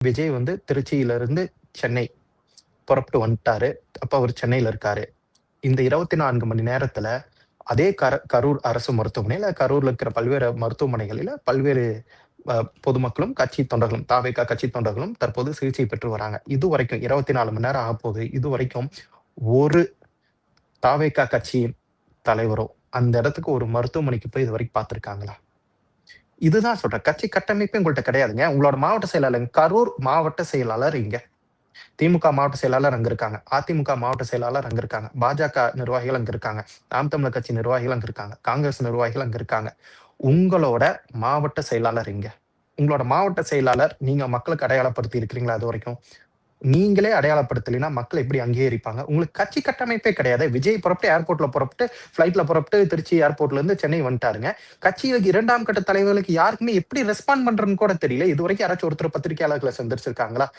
விஜய் வந்து திருச்சியிலிருந்து சென்னை புறப்பட்டு வந்துட்டாரு. அப்ப அவரு சென்னையில இருக்காரு. இந்த 24 மணி நேரத்துல அதே கரூர் அரசு மருத்துவமனையில, கரூர்ல இருக்கிற பல்வேறு மருத்துவமனைகளில பல்வேறு அ பொதுமக்களும், கட்சி தொண்டர்களும், தாவேகா கட்சி தொண்டர்களும் தற்போது சிகிச்சை பெற்று வராங்க. இதுவரைக்கும் 24 மணி நேரம் ஆகப்போகுது. இதுவரைக்கும் ஒரு தாவேகா கட்சியின் தலைவரோ, அந்த இடத்துக்கு ஒரு மருத்துவமனைக்கு போய் இதுவரைக்கும் பார்த்திருக்காங்களா? இதுதான் சொல்றேன். கட்சி கட்டமைப்பே உங்கள்ட்ட கிடையாதுங்க. உங்களோட மாவட்ட செயலாளர் கரூர் மாவட்ட செயலாளர் இங்க. திமுக மாவட்ட செயலாளர் அங்க இருக்காங்க. அதிமுக மாவட்ட செயலாளர் அங்க இருக்காங்க. பாஜக நிர்வாகிகள் அங்க இருக்காங்க. நாம் தமிழர் கட்சி நிர்வாகிகள் அங்க இருக்காங்க. காங்கிரஸ் நிர்வாகிகள் அங்க இருக்காங்க. உங்களோட மாவட்ட செயலாளர் எங்க? உங்களோட மாவட்ட செயலாளர் நீங்க மக்களுக்கு அடையாளப்படுத்தி இருக்கிறீங்களா இதுவரைக்கும்? நீங்களே அடையாளப்படுத்தலைன்னா மக்கள் எப்படி அங்கீகரிப்பாங்க? உங்களுக்கு கட்சி கட்டமைப்பே கிடையாதே. விஜய் புறப்பட்டு ஏர்போர்ட்ல புறப்பட்டு, ஃப்ளைட்ல புறப்பட்டு திருச்சி ஏர்போர்ட்ல இருந்து சென்னை வந்துட்டாருங்க. கட்சியில 2ஆம் கட்ட தலைவர்களுக்கு யாருக்குமே எப்படி ரெஸ்பாண்ட் பண்றதுன்னு கூட தெரியல. இதுவரைக்கும் யாராச்சும் ஒருத்தர் பத்திரிகையாளர்கள சந்திச்சிருக்காங்களா?